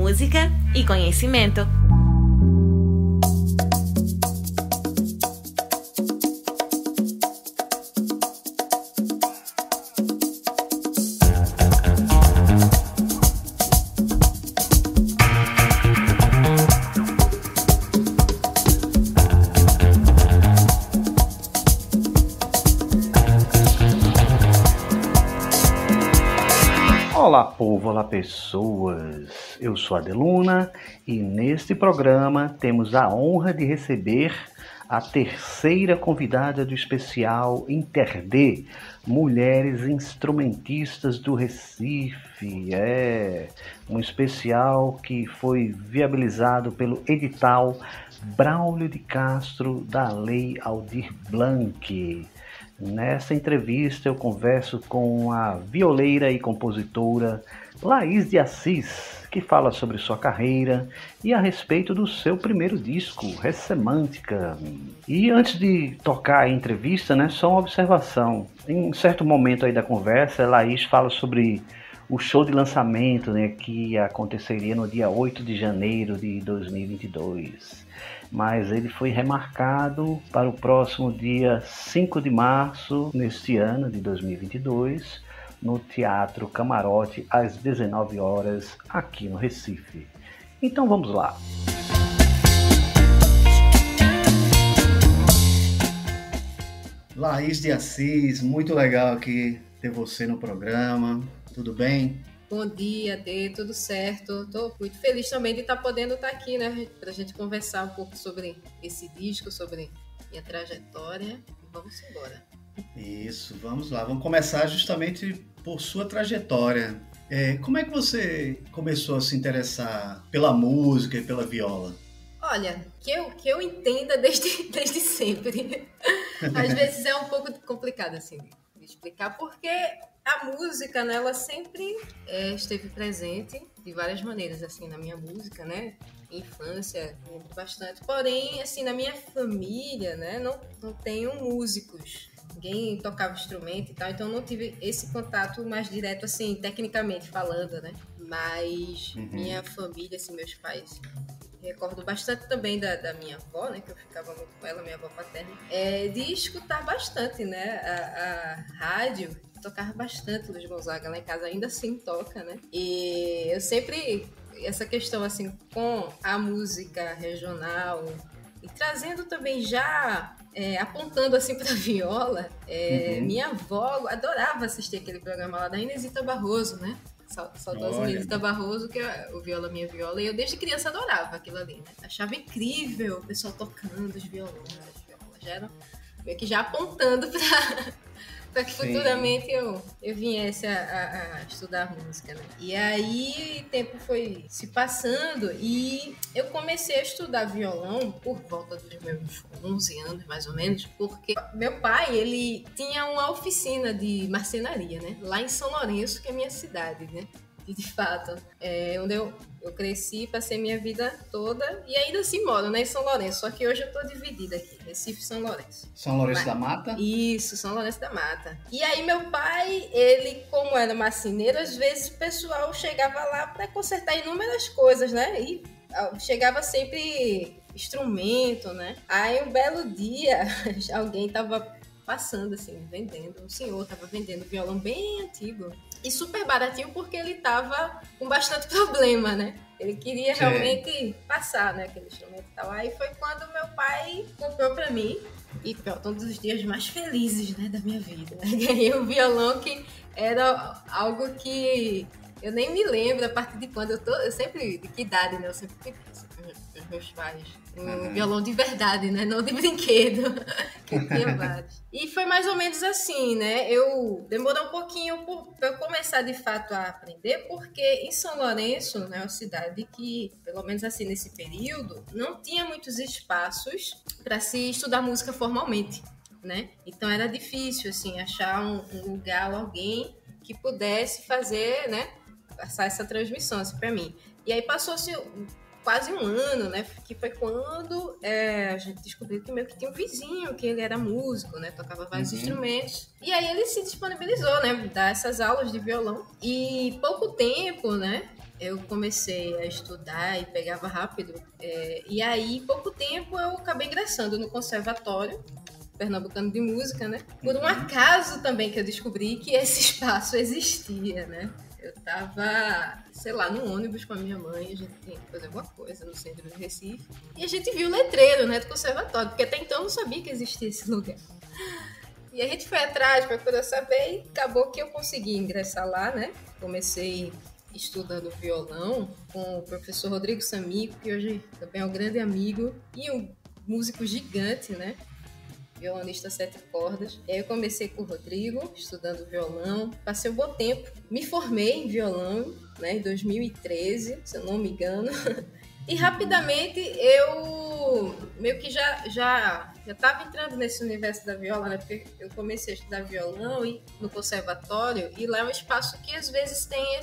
música e conhecimento. Olá povo, olá pessoas, eu sou a Adeluna e neste programa temos a honra de receber a terceira convidada do especial Interd, Mulheres Instrumentistas do Recife. Um especial que foi viabilizado pelo edital Braulio de Castro da Lei Aldir Blanc. Nessa entrevista eu converso com a violeira e compositora Laís de Assis, que fala sobre sua carreira e a respeito do seu primeiro disco, Ressemântica. E antes de tocar a entrevista, só uma observação. Em um certo momento aí da conversa, a Laís fala sobre o show de lançamento, que aconteceria no dia 8 de janeiro de 2022. Mas ele foi remarcado para o próximo dia 5 de março, neste ano de 2022, no Teatro Camarote, às 19 horas, aqui no Recife. Então vamos lá! Laís de Assis, muito legal aqui ter você no programa, tudo bem? Bom dia, Dê, tudo certo? Estou muito feliz também de estar podendo estar aqui, para a gente conversar um pouco sobre esse disco, sobre minha trajetória. Vamos embora. Isso, vamos lá. Vamos começar justamente por sua trajetória. Como é que você começou a se interessar pela música e pela viola? Olha, que eu entenda desde sempre. Às vezes é um pouco complicado assim de explicar, porque a música, ela sempre esteve presente de várias maneiras, assim, na minha música, Infância, lembro bastante. Porém, assim, na minha família, não tenho músicos. Ninguém tocava instrumento e tal, então não tive esse contato mais direto, assim, tecnicamente falando, Mas minha família, assim, meus pais... Recordo bastante também da minha avó, que eu ficava muito com ela, minha avó paterna, de escutar bastante, a rádio. Tocava bastante Luiz Gonzaga lá em casa, ainda assim toca, E eu sempre, essa questão assim, com a música regional e trazendo também já, apontando assim para a viola, minha avó adorava assistir aquele programa lá da Inesita Barroso, Saudosa Inesita Barroso, que é o Viola Minha Viola, e eu desde criança adorava aquilo ali, Achava incrível o pessoal tocando os violões, já eram meio que já apontando para que futuramente eu viesse a estudar música, E aí o tempo foi se passando e eu comecei a estudar violão por volta dos meus 11 anos, mais ou menos, porque meu pai, ele tinha uma oficina de marcenaria, lá em São Lourenço, que é a minha cidade, E de fato, onde eu cresci, passei minha vida toda e ainda assim moro, em São Lourenço, só que hoje eu tô dividida aqui, Recife e São Lourenço. São Lourenço da Mata? Isso, São Lourenço da Mata. E aí meu pai, ele, como era marceneiro, às vezes o pessoal chegava lá para consertar inúmeras coisas, E chegava sempre instrumento, Aí um belo dia, alguém tava passando assim, vendendo, um senhor tava vendendo um violão bem antigo. E super baratinho porque ele tava com bastante problema, Ele queria realmente passar, aquele instrumento e tal. Aí foi quando meu pai comprou pra mim. E pronto, um dos dias mais felizes, da minha vida. Ganhei um violão que era algo que eu nem me lembro a partir de quando eu sempre, de que idade, eu sempre pedi isso pros meus pais. Um violão de verdade, não de brinquedo. Que eu tinha vários. E foi mais ou menos assim, Eu demorei um pouquinho para eu começar de fato a aprender, porque em São Lourenço, uma cidade que, pelo menos assim nesse período, não tinha muitos espaços para se estudar música formalmente, Então era difícil, assim, achar um lugar ou alguém que pudesse fazer, passar essa transmissão assim, para mim. E aí passou-se quase um ano, que foi quando a gente descobriu que meio que tinha um vizinho, que ele era músico, tocava vários instrumentos. E aí ele se disponibilizou, dar essas aulas de violão. E pouco tempo, eu comecei a estudar e pegava rápido. E aí, em pouco tempo, eu acabei ingressando no Conservatório Pernambucano de Música, né? Por um acaso também que eu descobri que esse espaço existia, né? Eu tava, sei lá, no ônibus com a minha mãe, a gente tinha que fazer alguma coisa no centro de Recife, e a gente viu o letreiro, né, do conservatório, porque até então eu não sabia que existia esse lugar. E a gente foi atrás para poder saber e acabou que eu consegui ingressar lá, né? Comecei estudando violão com o professor Rodrigo Samico, que hoje também é um grande amigo e um músico gigante, né? Violonista 7 cordas. E aí eu comecei com o Rodrigo, estudando violão. Passei um bom tempo. Me formei em violão, né, em 2013, se eu não me engano. E rapidamente eu meio que já estava entrando nesse universo da viola, né? Porque eu comecei a estudar violão no conservatório, e lá é um espaço que às vezes tem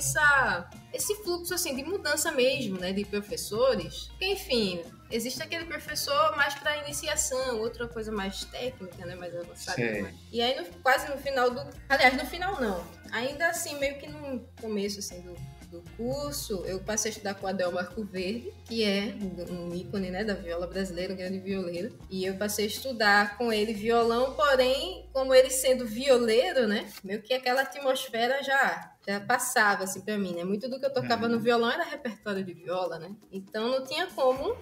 esse fluxo assim, de mudança mesmo, né? De professores. Porque, enfim, existe aquele professor mais para iniciação, outra coisa mais técnica, né? Mais avançada. E aí, quase no final Aliás, no final não. Ainda assim, meio que no começo assim, do curso, eu passei a estudar com o Adel Marco Verde, que é um ícone, né, da viola brasileira, um grande violeiro. E eu passei a estudar com ele violão, porém, como ele sendo violeiro, né, meio que aquela atmosfera já passava assim pra mim, né? Muito do que eu tocava no violão era repertório de viola, né? Então não tinha como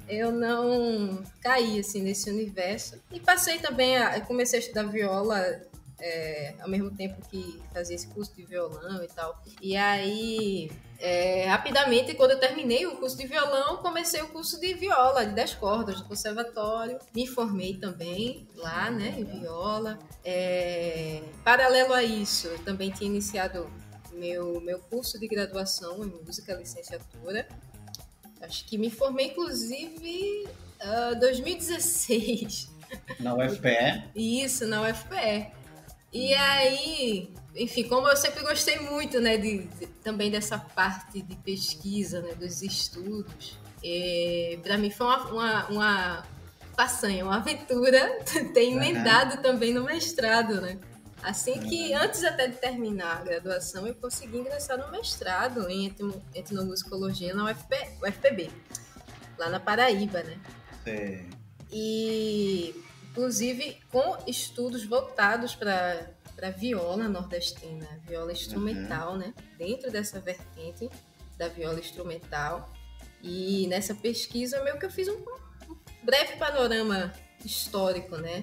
eu não cair assim nesse universo. E passei também eu comecei a estudar viola ao mesmo tempo que fazia esse curso de violão e tal. E aí, rapidamente, quando eu terminei o curso de violão, comecei o curso de viola, de 10 cordas, do conservatório. Me formei também lá, né, em viola. Paralelo a isso, eu também tinha iniciado meu curso de graduação em música, licenciatura. Acho que me formei, inclusive, em 2016. Na UFPE? Isso, na UFPE. E aí, enfim, como eu sempre gostei muito, né, também dessa parte de pesquisa, né, dos estudos, para mim foi uma façanha, uma aventura ter emendado também no mestrado, né? Assim que, antes até de terminar a graduação, eu consegui ingressar no mestrado em etnomusicologia na UFPB, lá na Paraíba, né? Sim. E, inclusive, com estudos voltados para viola nordestina, viola instrumental, né? Dentro dessa vertente da viola instrumental. E nessa pesquisa, meio que eu fiz um breve panorama histórico, né?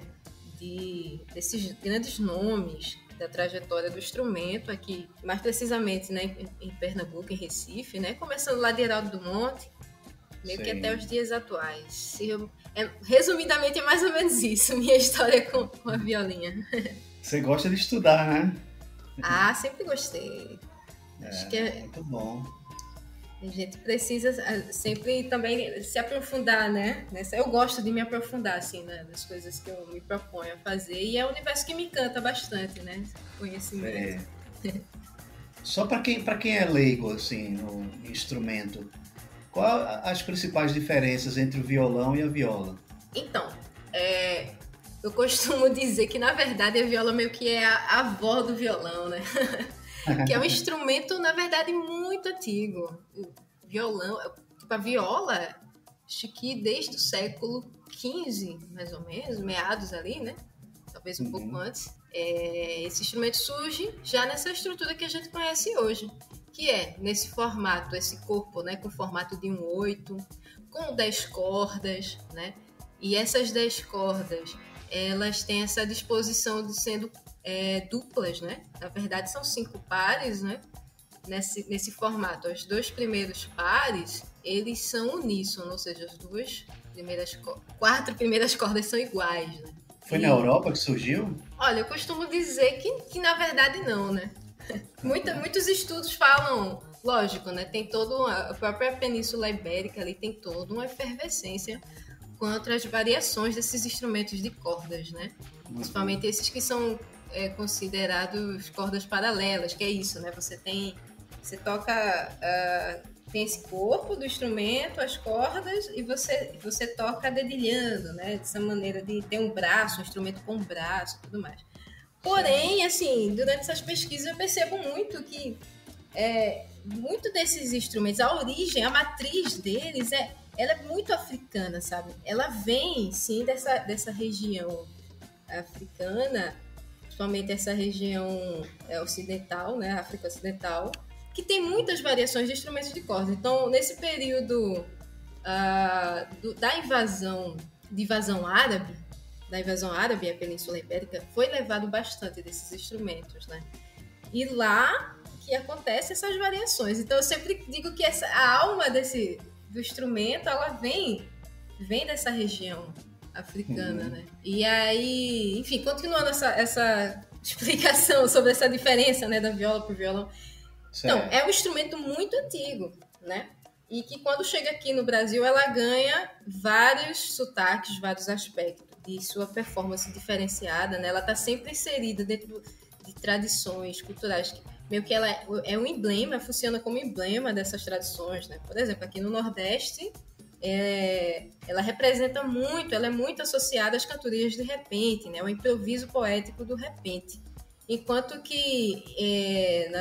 Desses grandes nomes da trajetória do instrumento aqui, mais precisamente, né, em Pernambuco, em Recife, né? Começando lá de Heraldo do Monte, meio que até os dias atuais. Resumidamente, é mais ou menos isso, minha história com a violinha. Você gosta de estudar, né? Ah, sempre gostei. Acho que muito bom. A gente precisa sempre também se aprofundar, né? Eu gosto de me aprofundar, assim, né? Nas coisas que eu me proponho a fazer. E é um universo que me encanta bastante, né? Conhecimento. Só para quem é leigo, assim, no instrumento, quais as principais diferenças entre o violão e a viola? Então, eu costumo dizer que, na verdade, a viola meio que é a avó do violão, né? Que é um instrumento, na verdade, muito antigo. O violão, a viola, acho que desde o século XV, mais ou menos, meados ali, né? Talvez um pouco antes. Esse instrumento surge já nessa estrutura que a gente conhece hoje, que é nesse formato, esse corpo, né? Com formato de um 8, com 10 cordas, né? E essas 10 cordas, elas têm essa disposição de sendo duplas, né? Na verdade, são 5 pares, né? Nesse formato. Os 2 primeiros pares, eles são uníssonos, ou seja, as 4 primeiras cordas são iguais, né? Foi na Europa que surgiu? Olha, eu costumo dizer que na verdade não, né? Muitos estudos falam, lógico, né? Tem a própria Península Ibérica ali tem toda uma efervescência quanto às variações desses instrumentos de cordas, né? Principalmente esses que são considerados cordas paralelas, que é isso, né? Você toca, tem esse corpo do instrumento, as cordas, e você toca dedilhando, né? Dessa maneira de ter um braço, um instrumento com um braço e tudo mais. Porém, assim, durante essas pesquisas eu percebo muito que muito desses instrumentos, a origem, a matriz deles ela é muito africana, sabe? Ela vem, sim, dessa região africana, principalmente essa região ocidental, né? África Ocidental, que tem muitas variações de instrumentos de corda. Então, nesse período da invasão árabe, à Península Ibérica, foi levado bastante desses instrumentos, né? E lá que acontecem essas variações. Então, eu sempre digo que a alma do instrumento, ela vem dessa região africana, né? E aí, enfim, continuando essa explicação sobre essa diferença, né, da viola para o violão. Certo. Então, é um instrumento muito antigo, né? E que quando chega aqui no Brasil, ela ganha vários sotaques, vários aspectos de sua performance diferenciada, né? Ela está sempre inserida dentro de tradições culturais, meio que ela é um emblema, funciona como emblema dessas tradições, né? Por exemplo, aqui no Nordeste, ela representa muito, ela é muito associada às cantorias de repente, né? O improviso poético do repente. Enquanto que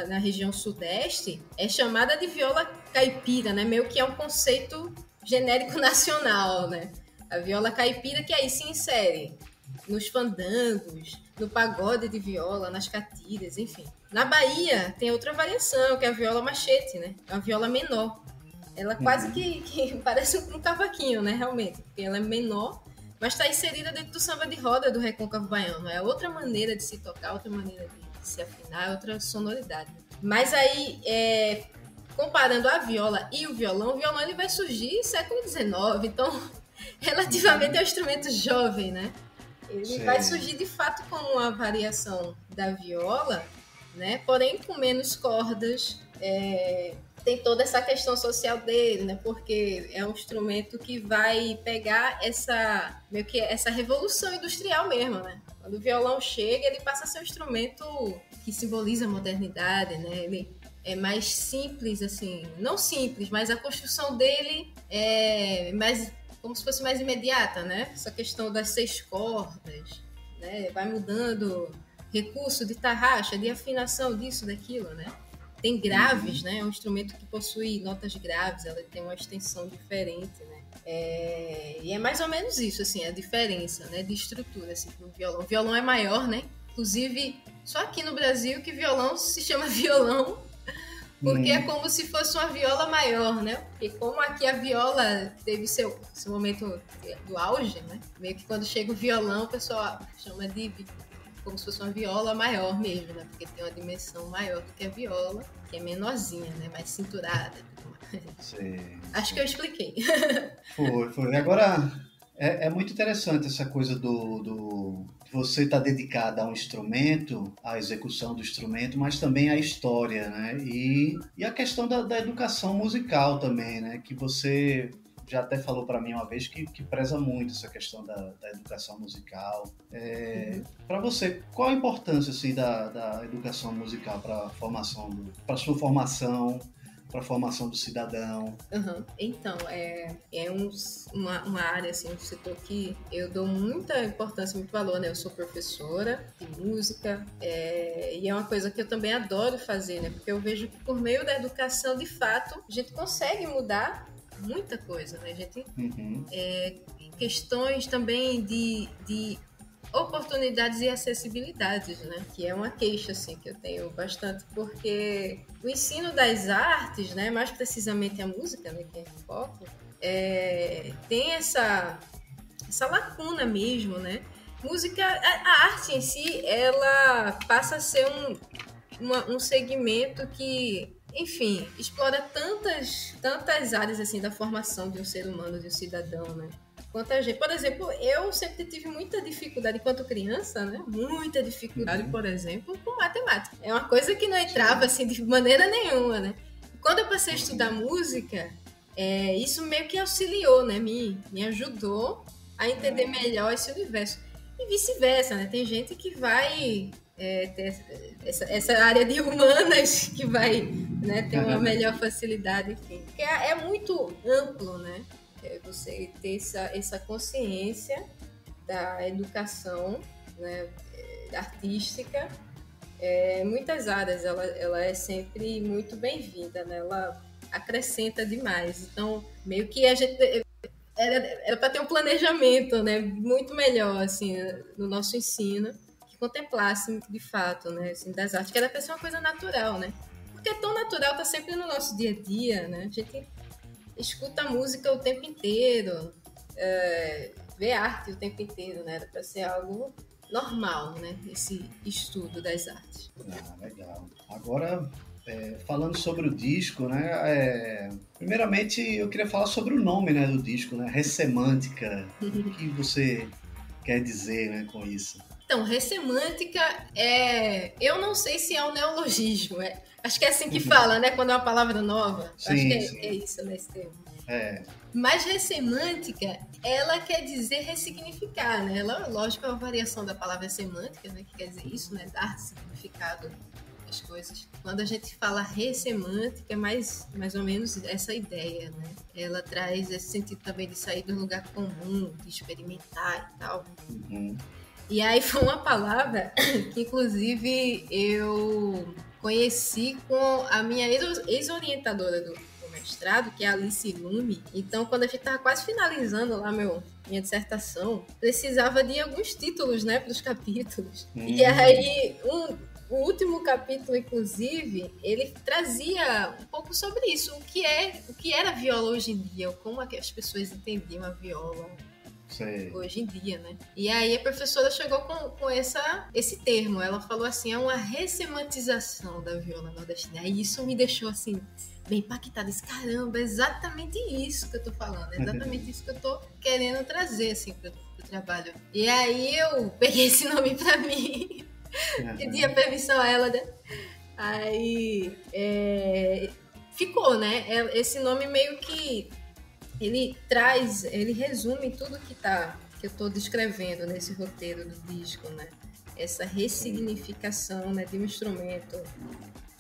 na região Sudeste é chamada de viola caipira, né? Meio que é um conceito genérico nacional, né? A viola caipira que aí se insere nos fandangos, no pagode de viola, nas catiras, enfim. Na Bahia tem outra variação, que é a viola machete, né? É uma viola menor. Ela quase que parece um cavaquinho, né? Realmente, porque ela é menor, mas está inserida dentro do samba de roda do recôncavo baiano. É outra maneira de se tocar, outra maneira de se afinar, outra sonoridade. Mas aí, comparando a viola e o violão ele vai surgir no século XIX, então relativamente é um instrumento jovem, né? Ele vai surgir de fato como uma variação da viola, né? Porém com menos cordas. Tem toda essa questão social dele, né? Porque é um instrumento que vai pegar meio que essa revolução industrial mesmo, né? Quando o violão chega, ele passa a ser um instrumento que simboliza a modernidade, né? Ele é mais simples, assim, não simples, mas a construção dele é mais, como se fosse mais imediata, né? Essa questão das 6 cordas, né? Vai mudando recurso de tarraxa, de afinação, disso, daquilo, né? Tem graves, né? É um instrumento que possui notas graves, ela tem uma extensão diferente, né? E é mais ou menos isso, assim, a diferença, né, de estrutura, assim, pro violão. O violão é maior, né? Inclusive, só aqui no Brasil que violão se chama violão, porque é como se fosse uma viola maior, né? Porque como aqui a viola teve seu momento do auge, né? Meio que quando chega o violão, o pessoal chama de como se fosse uma viola maior mesmo, né? Porque tem uma dimensão maior do que a viola, que é menorzinha, né? Mais cinturada. Sim. Acho que eu expliquei. Foi. Agora, é muito interessante essa coisa do você estar dedicada a um instrumento, à execução do instrumento, mas também à história, né? E a questão da educação musical também, né? Que você já até falou para mim uma vez que preza muito essa questão da educação musical. Para você, qual a importância assim, da educação musical para a sua formação, para a formação do cidadão? Então, uma área, assim, um setor que eu dou muita importância, muito valor, né? Eu sou professora de música e é uma coisa que eu também adoro fazer, né? Porque eu vejo que por meio da educação, de fato, a gente consegue mudar muita coisa, né? A gente questões também de oportunidades e acessibilidades, né? Que é uma queixa, assim, que eu tenho bastante, porque o ensino das artes, né? Mais precisamente a música, né? Que é o foco, tem essa lacuna mesmo, né? Música, a arte em si, ela passa a ser um segmento que, enfim, explora tantas áreas assim da formação de um ser humano, de um cidadão, né? Quanta gente. Por exemplo, eu sempre tive muita dificuldade enquanto criança, né? Muita dificuldade, por exemplo, com matemática. É uma coisa que não entrava assim de maneira nenhuma, né? Quando eu passei a estudar música, isso meio que auxiliou, né? Me ajudou a entender melhor esse universo. E vice-versa, né? Tem gente que vai ter essa área de humanas que vai, né, ter uma melhor facilidade, enfim. Porque é muito amplo, né? Você ter essa consciência da educação, né, artística muitas áreas, ela é sempre muito bem-vinda, né? Ela acrescenta demais. Então, meio que a gente era para ter um planejamento, né, muito melhor assim no nosso ensino, que contemplasse de fato, né, assim, das artes, que era para ser uma coisa natural, né? Porque é tão natural, tá sempre no nosso dia a dia, né? A gente escuta música o tempo inteiro, vê arte o tempo inteiro, né? Era para ser algo normal, né? Esse estudo das artes. Legal. Agora, falando sobre o disco, né? Primeiramente, eu queria falar sobre o nome, né, do disco, né? Ressemântica. O que você quer dizer, né, com isso? Então, ressemântica eu não sei se é um neologismo. Acho que é assim que fala, né? Quando é uma palavra nova. Sim, acho que sim. É isso, né? Esse termo. É. Mas ressemântica, ela quer dizer ressignificar, né? Ela, lógico, é uma variação da palavra semântica, né? Que quer dizer isso, né? Dar significado às coisas. Quando a gente fala ressemântica, é mais ou menos essa ideia, né? Ela traz esse sentido também de sair do lugar comum, de experimentar e tal. Uhum. E aí foi uma palavra que, inclusive, eu conheci com a minha ex-orientadora do mestrado, que é a Alice Lume. Então, quando a gente estava quase finalizando lá minha dissertação, precisava de alguns títulos, né, para os capítulos. E aí, o último capítulo, inclusive, ele trazia um pouco sobre isso, o que era a viola hoje em dia, como é que as pessoas entendiam a viola. Sei. Hoje em dia, né? E aí a professora chegou com esse termo. Ela falou assim, é uma ressemantização da viola nordestina. E isso me deixou assim, bem impactada. Disse, caramba, é exatamente isso que eu tô falando. É exatamente isso que eu tô querendo trazer, assim, pro trabalho. E aí eu peguei esse nome pra mim. Pedi a permissão a ela, né? Aí ficou, né? Esse nome meio que ele resume tudo que eu estou descrevendo nesse roteiro do disco, né? Essa ressignificação, né, de um instrumento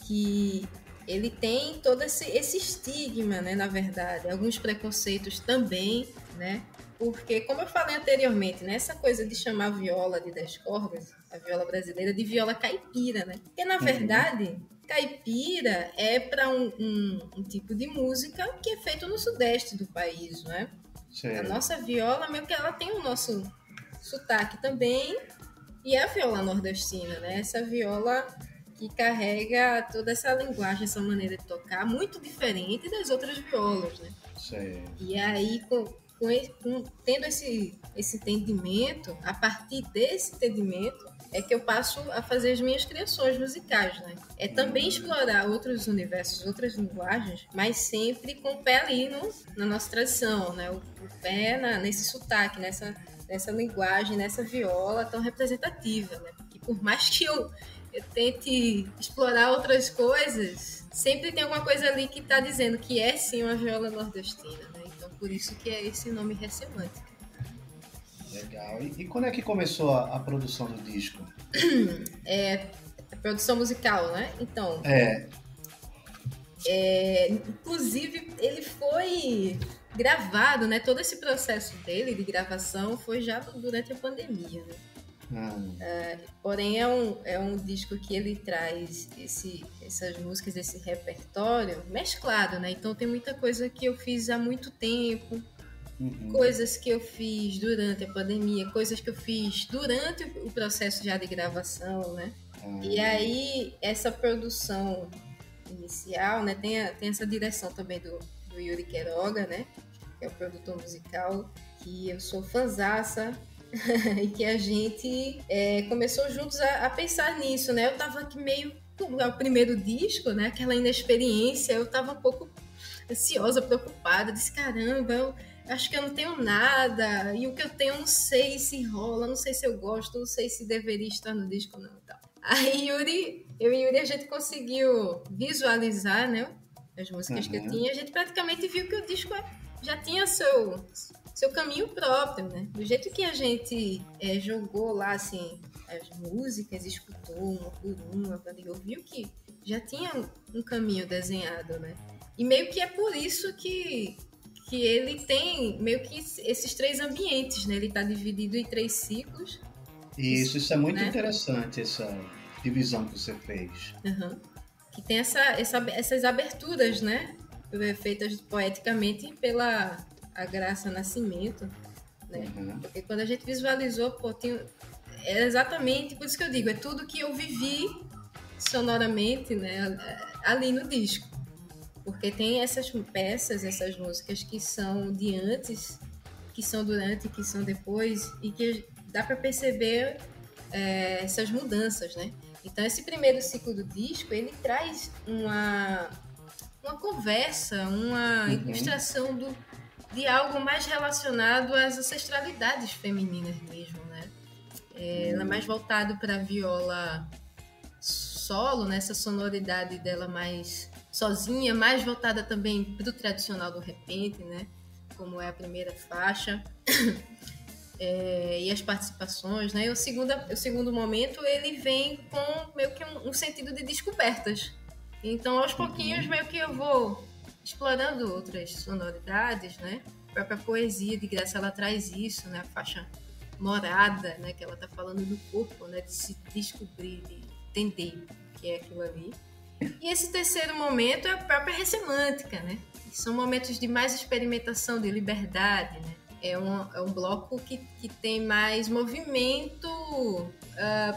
que ele tem todo esse estigma, né, na verdade, alguns preconceitos também, né? Porque, como eu falei anteriormente, né, essa coisa de chamar a viola de 10 cordas, a viola brasileira, de viola caipira, né? Porque, na verdade, caipira é para um tipo de música que é feito no sudeste do país, né? A nossa viola, meio que ela tem o nosso sotaque também, e é a viola nordestina, né? Essa viola que carrega toda essa linguagem, essa maneira de tocar, muito diferente das outras violas, né? E aí, tendo esse entendimento, a partir desse entendimento, é que eu passo a fazer as minhas criações musicais, né? É também explorar outros universos, outras linguagens, mas sempre com o pé ali na nossa tradição, né? O pé nesse sotaque, nessa linguagem, nessa viola tão representativa, né? Porque por mais que eu tente explorar outras coisas, sempre tem alguma coisa ali que está dizendo que é sim uma viola nordestina, né? Então por isso que é esse nome ressemântica. Legal. E quando é que começou a produção do disco? A produção musical, né? Então. Inclusive, ele foi gravado, né? Todo esse processo dele de gravação foi já durante a pandemia, né? Porém, é um disco que ele traz essas músicas, esse repertório mesclado, né? Então tem muita coisa que eu fiz há muito tempo. Coisas que eu fiz durante a pandemia, coisas que eu fiz durante o processo já de gravação, né? E aí, essa produção inicial, né? Tem essa direção também do Yuri Queiroga, né? Que é o produtor musical, que eu sou fanzaça e que a gente começou juntos a pensar nisso, né? Eu tava aqui meio... o primeiro disco, né? Aquela inexperiência, eu tava um pouco ansiosa, preocupada, disse, caramba, eu acho que eu não tenho nada, e o que eu tenho eu não sei se rola, não sei se eu gosto, não sei se deveria estar no disco ou não. Então. Aí eu e Yuri, a gente conseguiu visualizar, né, as músicas que eu tinha, a gente praticamente viu que o disco já tinha seu caminho próprio, né? Do jeito que a gente jogou lá, assim, as músicas, escutou uma por uma, viu que já tinha um caminho desenhado, né? E meio que é por isso que ele tem meio que esses 3 ambientes, né? Ele está dividido em 3 ciclos. Isso é muito interessante, divisão que você fez. Uhum. Que tem essas aberturas, né? Feitas poeticamente pela a Graça Nascimento, né? Uhum. Porque quando a gente visualizou, é exatamente por isso que eu digo, é tudo que eu vivi sonoramente, né? Ali no disco. Porque tem essas peças, essas músicas que são de antes, que são durante, que são depois, e que dá para perceber essas mudanças, né? Então, esse primeiro ciclo do disco, ele traz uma conversa, uma ilustração de algo mais relacionado às ancestralidades femininas mesmo, né? Ela é mais voltado para a viola solo, né? Essa sonoridade dela mais sozinha, mais voltada também para o tradicional do repente, né? Como é a primeira faixa. E as participações, né? O segundo momento, ele vem com meio que um sentido de descobertas. Então, aos pouquinhos, meio que eu vou explorando outras sonoridades, né? A própria poesia de Graça, ela traz isso, né? A faixa morada, né? Que ela tá falando do corpo, né? De se descobrir, de entender o que é aquilo ali. E esse terceiro momento é a própria ressemântica, né? São momentos de mais experimentação, de liberdade, né? É um bloco que tem mais movimento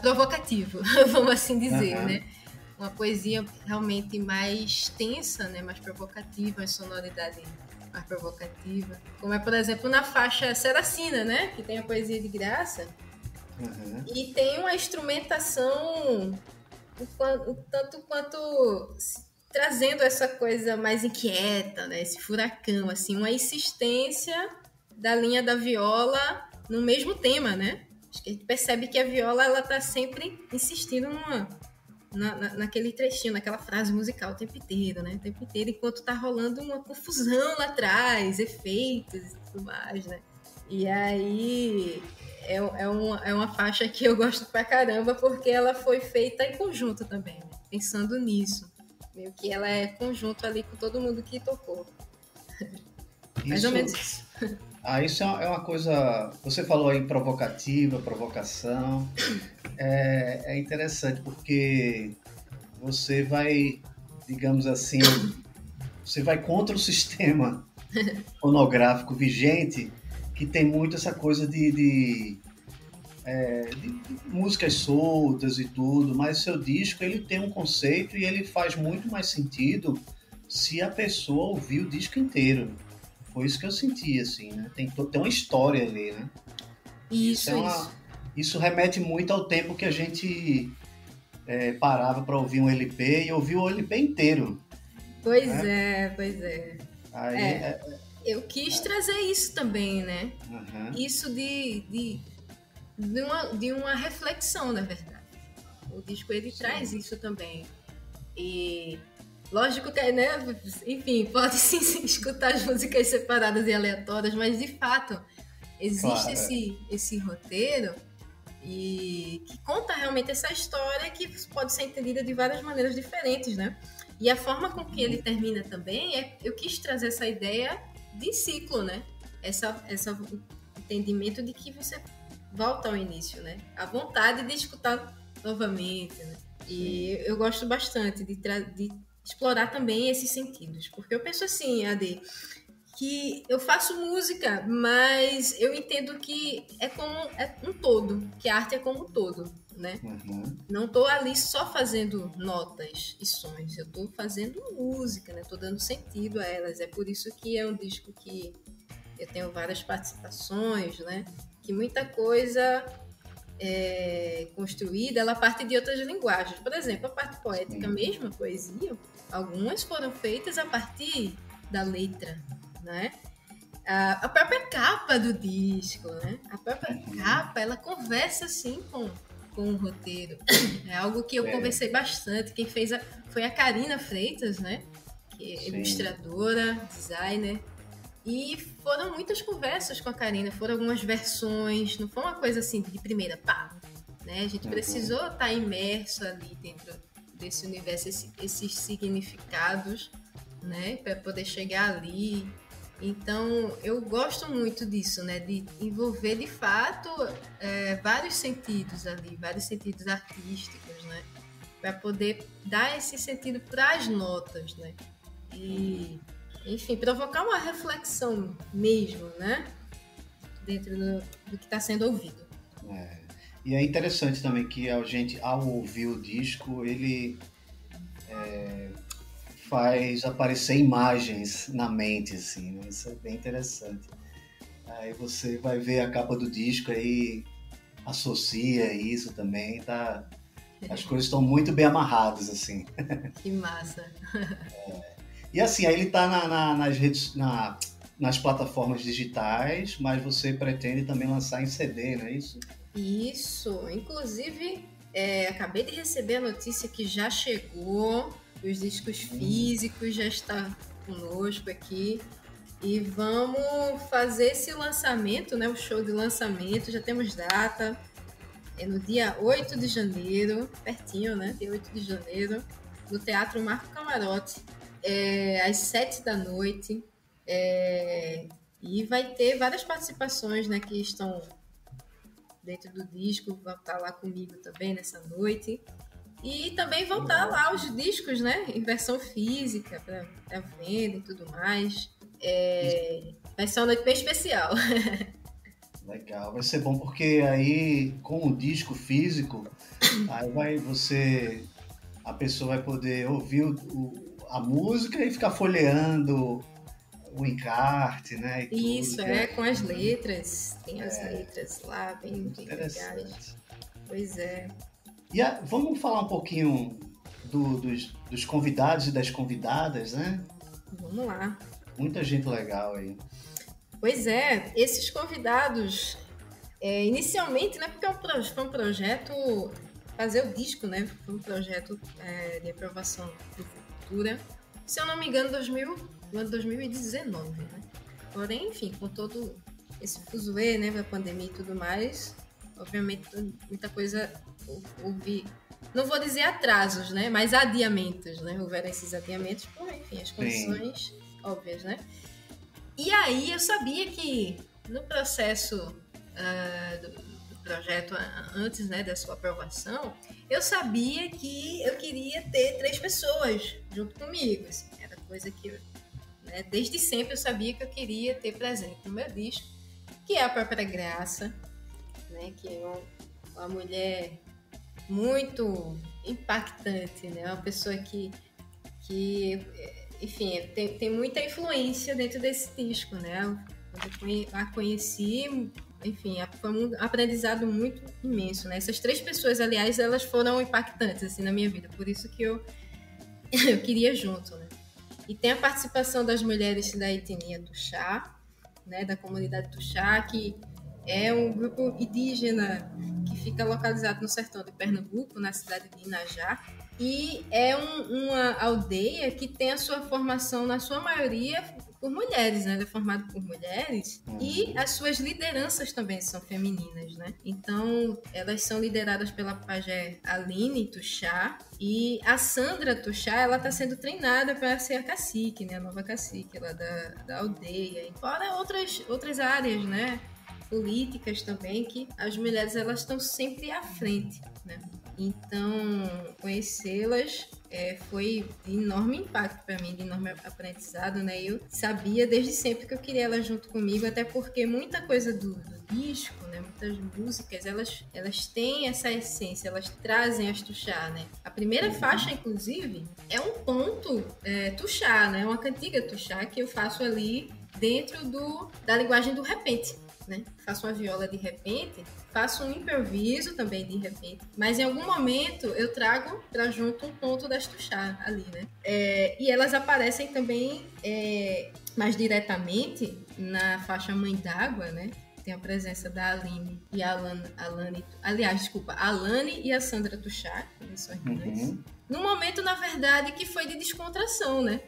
provocativo, vamos assim dizer, né? Uma poesia realmente mais tensa, né? Mais provocativa, a sonoridade mais provocativa. Como é, por exemplo, na faixa Seracina, né? Que tem a poesia de Graça. E tem uma instrumentação um tanto quanto trazendo essa coisa mais inquieta, né? Esse furacão, assim, uma insistência da linha da viola no mesmo tema, né? Acho que a gente percebe que a viola, ela tá sempre insistindo naquele trechinho, naquela frase musical o tempo inteiro, né? O tempo inteiro, enquanto tá rolando uma confusão lá atrás, efeitos e tudo mais, né? E aí é uma faixa que eu gosto pra caramba, porque ela foi feita em conjunto também, né? Pensando nisso. Meio que ela é conjunto ali com todo mundo que tocou. Mais ou menos isso. Isso é uma coisa... Você falou aí provocativa, provocação. É interessante, porque você vai, digamos assim, você vai contra o sistema fonográfico vigente, que tem muito essa coisa de músicas soltas e tudo, mas o seu disco, ele tem um conceito e ele faz muito mais sentido se a pessoa ouvir o disco inteiro. Foi isso que eu senti, assim, né? Tem uma história ali, né? Isso remete muito ao tempo que a gente parava para ouvir um LP e ouvia o LP inteiro. Pois é. Aí, eu quis trazer isso também, né? Isso de uma reflexão, na verdade. O disco, ele traz isso também. E lógico que, né? Enfim, pode sim escutar as músicas separadas e aleatórias, mas de fato existe esse roteiro e que conta realmente essa história que pode ser entendida de várias maneiras diferentes, né? E a forma com que ele termina também eu quis trazer essa ideia de ciclo, né? Esse entendimento de que você volta ao início, né? A vontade de escutar novamente, né? E eu gosto bastante de explorar também esses sentidos, porque eu penso assim, Ade, que eu faço música, mas eu entendo que é um todo, que a arte é como um todo, né? Não tô ali só fazendo notas e sons, eu tô fazendo música, né? Tô dando sentido a elas, é por isso que é um disco que eu tenho várias participações, né? Que muita coisa construída, ela parte de outras linguagens. Por exemplo, a parte poética mesmo, a poesia, algumas foram feitas a partir da letra, né? A própria capa do disco, né? A própria capa, ela conversa assim com o roteiro. É algo que eu conversei bastante. Quem fez foi a Karina Freitas, né? Que é ilustradora, designer. E foram muitas conversas com a Karina, foram algumas versões, não foi uma coisa assim de primeira, pá, né? A gente precisou estar imerso ali dentro desse universo, esses significados, né? Para poder chegar ali Então, eu gosto muito disso, né? De envolver, de fato, vários sentidos ali, vários sentidos artísticos, né? Para poder dar esse sentido para as notas, né? E, enfim, provocar uma reflexão mesmo, né? Dentro do que está sendo ouvido. E é interessante também que a gente, ao ouvir o disco, ele faz aparecer imagens na mente, assim, né? Isso é bem interessante. Aí você vai ver a capa do disco, aí associa isso também, tá? As coisas estão muito bem amarradas, assim. Que massa! E assim, aí ele tá nas redes, nas plataformas digitais, mas você pretende também lançar em CD, não é isso? Isso! Inclusive, acabei de receber a notícia que já chegou, os discos físicos já estão conosco aqui. E vamos fazer esse lançamento, né? O show de lançamento, já temos data. É no dia 8 de janeiro, pertinho, né? Dia 8 de janeiro, no Teatro Marco Camarote, às 7 da noite. E vai ter várias participações, né? Que estão dentro do disco, vão estar lá comigo também nessa noite. E também vão estar lá os discos, né? Em versão física, para venda e tudo mais. Vai ser uma noite bem especial. Legal, vai ser bom porque aí com o disco físico, aí a pessoa vai poder ouvir a música e ficar folheando o encarte, né? Isso, com as letras, tem as letras lá bem legais. Pois é. E vamos falar um pouquinho dos convidados e das convidadas, né? Vamos lá. Muita gente legal aí. Pois é, esses convidados, inicialmente, né, porque foi um projeto, fazer o disco, né, foi um projeto de aprovação do Cultura, se eu não me engano, no ano 2019, né? Porém, enfim, com todo esse fuzuê, né, da pandemia e tudo mais, obviamente muita coisa houve, não vou dizer atrasos, né, mas adiamentos, né, houveram esses adiamentos, por, enfim, as condições óbvias, né? E aí eu sabia que no processo do projeto, antes, né, da sua aprovação, eu sabia que eu queria ter 3 pessoas junto comigo. Assim, era coisa que né, desde sempre eu sabia que eu queria ter presente no meu disco, que é a própria Graça, né, que é uma mulher muito impactante, né, uma pessoa que enfim, tem muita influência dentro desse disco, né? Quando eu a conheci, enfim, foi um aprendizado muito imenso, né? Essas 3 pessoas, aliás, elas foram impactantes, assim, na minha vida, por isso que eu queria junto, né? E tem a participação das mulheres da etnia Tuxá, né? Da comunidade Tuxá, que é um grupo indígena que fica localizado no sertão de Pernambuco, na cidade de Inajá. E é uma aldeia que tem a sua formação, na sua maioria, por mulheres, né? É formado por mulheres. E as suas lideranças também são femininas, né? Então, elas são lideradas pela pajé Aline Tuxá. E a Sandra Tuxá, ela está sendo treinada para ser a cacique, né? A nova cacique lá da aldeia. E fora outras áreas, né? Políticas também, que as mulheres elas estão sempre à frente, né? Então, conhecê-las foi de enorme impacto para mim, de enorme aprendizado, né? Eu sabia desde sempre que eu queria elas junto comigo, até porque muita coisa do disco, né? Muitas músicas, elas têm essa essência, elas trazem as tuxá, né? A primeira faixa, inclusive, é um ponto tuxá, né? Uma cantiga tuxá que eu faço ali dentro da linguagem do repente. Né? Faço uma viola de repente, faço um improviso também de repente, mas em algum momento eu trago para junto um ponto das tuxá ali, né? E elas aparecem também mais diretamente na faixa Mãe d'Água, né? Tem a presença da Aline e a Alane, aliás, desculpa, a Alane e a Sandra Tuxá, que são irmãs. Num momento, na verdade, que foi de descontração, né?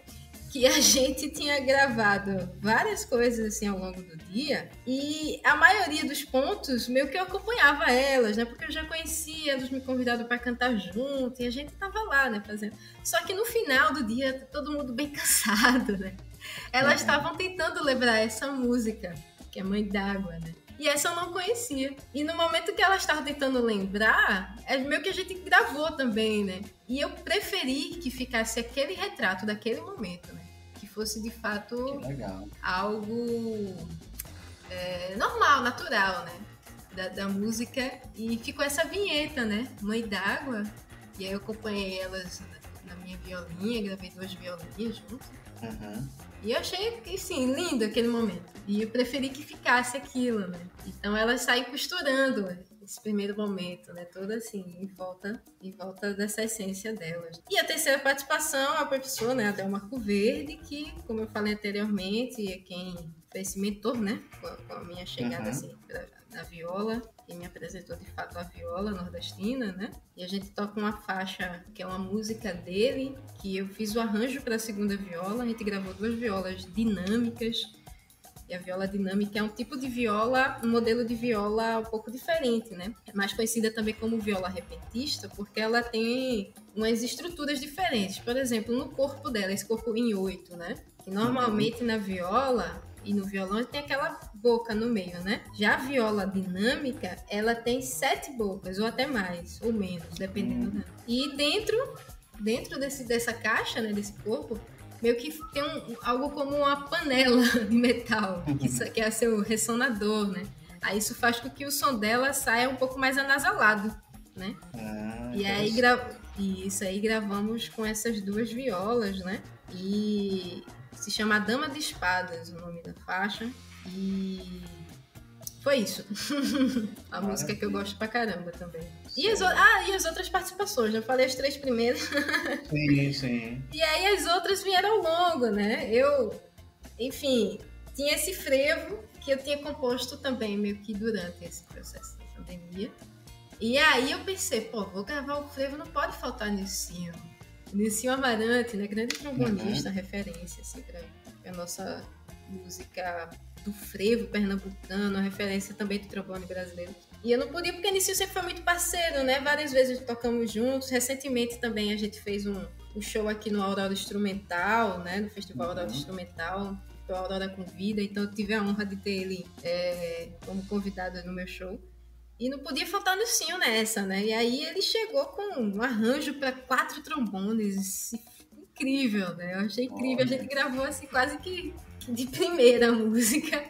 Que a gente tinha gravado várias coisas assim ao longo do dia e a maioria dos pontos meio que eu acompanhava elas, né? Porque eu já conhecia, elas me convidaram para cantar junto e a gente tava lá, né? Fazendo. Só que no final do dia todo mundo bem cansado, né? elas estavam tentando lembrar essa música, que é Mãe d'Água, né? E essa eu não conhecia. E no momento que elas estavam tentando lembrar, é meio que a gente gravou também, né? E eu preferi que ficasse aquele retrato daquele momento, né? Que fosse de fato algo normal, natural, né? Da música. E ficou essa vinheta, né? Mãe d'Água. E aí eu acompanhei elas na minha violinha, gravei 2 violinhas juntos. Uhum. E eu achei, assim, lindo aquele momento. E eu preferi que ficasse aquilo, né? Então elas saem costurando esse primeiro momento, né? Toda assim, em volta dessa essência delas. E a terceira participação, a professora, né? A Del Marco Verde, que, como eu falei anteriormente, é quem foi esse mentor, né? Com a minha chegada, assim, na viola. Que me apresentou, de fato, a viola nordestina, né? E a gente toca uma faixa, que é uma música dele, que eu fiz o arranjo para a segunda viola. A gente gravou 2 violas dinâmicas. E a viola dinâmica é um tipo de viola, um modelo de viola um pouco diferente, né? É mais conhecida também como viola repentista, porque ela tem umas estruturas diferentes. Por exemplo, no corpo dela, esse corpo em 8, né? Que normalmente na viola e no violão tem aquela boca no meio, né? Já a viola dinâmica, ela tem 7 bocas, ou até mais, ou menos, dependendo da... E dentro dessa caixa, né, desse corpo, meio que tem algo como uma panela de metal, que é seu ressonador, né? Aí isso faz com que o som dela saia um pouco mais anasalado, né? E aí, isso aí gravamos com essas 2 violas, né? E se chama Dama de Espadas, o nome da faixa. E foi isso. A música que eu gosto pra caramba também. E as outras participações, eu falei as 3 primeiras. Sim. E aí as outras vieram ao longo, né? Enfim, tinha esse frevo que eu tinha composto também meio que durante esse processo da pandemia. E aí eu pensei, vou gravar o frevo, não pode faltar Nilcinho. Nilcinho Amarante, né? Grande trombonista, referência, assim, pra a nossa música do frevo pernambucano, a referência também do trombone brasileiro. E eu não podia, porque Nilcinho sempre foi muito parceiro, né? Várias vezes tocamos juntos. Recentemente também a gente fez um show aqui no Aurora Instrumental, né? No Festival Aurora Instrumental, o Aurora Convida. Então eu tive a honra de ter ele como convidado no meu show. E não podia faltar Nilcinho nessa, né? E aí ele chegou com um arranjo para 4 trombones. Incrível, né? Eu achei incrível. A gente gravou assim quase que de primeira a música,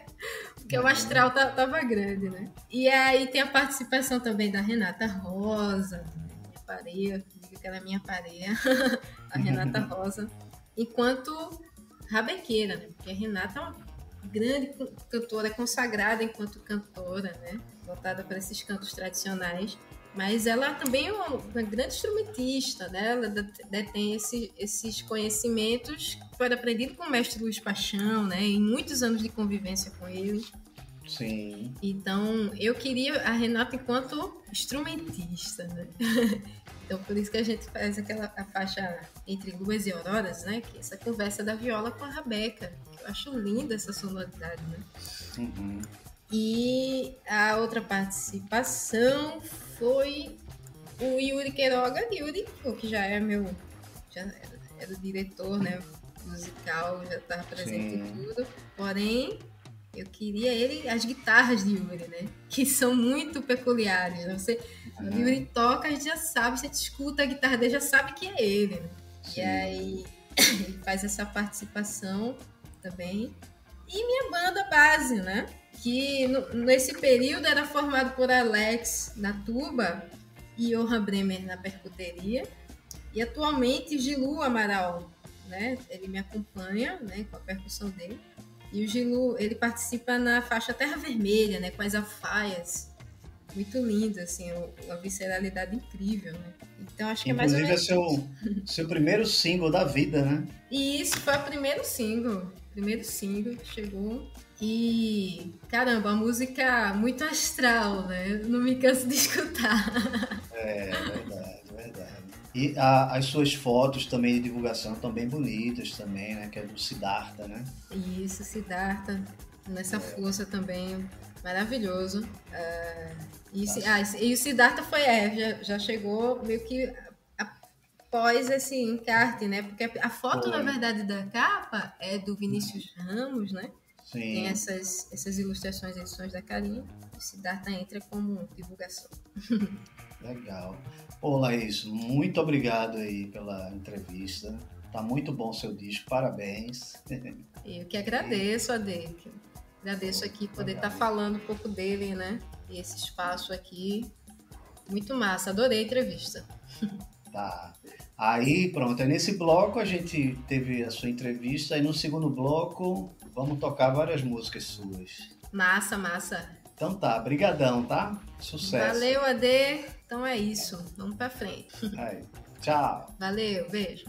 porque o astral tava grande, né? E aí tem a participação também da Renata Rosa, minha pareia, digo que ela é minha pareia, a Renata Rosa, enquanto rabequeira, né? Porque a Renata é uma grande cantora, consagrada enquanto cantora, né? Voltada para esses cantos tradicionais. Mas ela também é uma grande instrumentista, né? Ela detém esses conhecimentos que foram aprendidos com o mestre Luiz Paixão, né? Em muitos anos de convivência com ele. Sim. Então, eu queria a Renata enquanto instrumentista, né? Então, por isso que a gente faz a faixa Entre Luas e Auroras, né? Que é essa conversa da viola com a Rabeca. Eu acho linda essa sonoridade, né? Uhum. E a outra participação foi o Yuri Queiroga, que já é era o diretor, né, musical, já estava presente em tudo. Porém, eu queria as guitarras de Yuri, né, que são muito peculiares. Né? O Yuri toca, a gente já sabe, você escuta a guitarra dele, já sabe que é ele, né? E aí ele faz essa participação também. E minha banda base, né? Que nesse período era formado por Alex na tuba e Johan Bremer na percuteria. E atualmente Gilu Amaral, né? Ele me acompanha, né? Com a percussão dele. E o Gilu, ele participa na faixa Terra Vermelha, né? Com as alfaias. Muito lindo, assim, uma visceralidade incrível, né? Então acho que é mais ou menos... Inclusive é seu primeiro single da vida, né? E isso foi o primeiro single que chegou. E, caramba, a música muito astral, né? Eu não me canso de escutar. É verdade. E as suas fotos também de divulgação estão bem bonitas também, né? Que é do Siddhartha, né? Isso, Siddhartha. Nessa força também, maravilhoso. E o Siddhartha foi, já chegou meio que pós esse encarte, né? Porque a foto, na verdade, da capa é do Vinícius Ramos, né? Sim. Tem essas ilustrações, edições da carinha. O Siddhartha entra como divulgação. Legal. Ô, Laís, muito obrigado aí pela entrevista. Tá muito bom o seu disco, parabéns. Eu que agradeço, Ade. Agradeço aqui poder estar falando um pouco dele, né? E esse espaço aqui. Muito massa, adorei a entrevista. Tá. Aí, pronto, aí nesse bloco a gente teve a sua entrevista, e no segundo bloco vamos tocar várias músicas suas. Massa, massa. Então tá, brigadão, tá? Sucesso. Valeu, Ade. Então é isso, vamos pra frente. Aí, tchau. Valeu, beijo.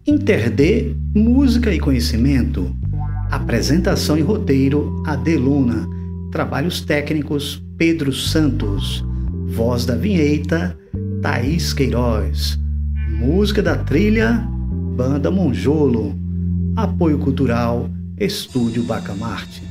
Inter-D, música e conhecimento. Apresentação e roteiro, Adeluna. Trabalhos técnicos, Pedro Santos. Voz da vinheta, Thaís Queiroz. Música da trilha, Banda Monjolo. Apoio cultural, Estúdio Bacamarte.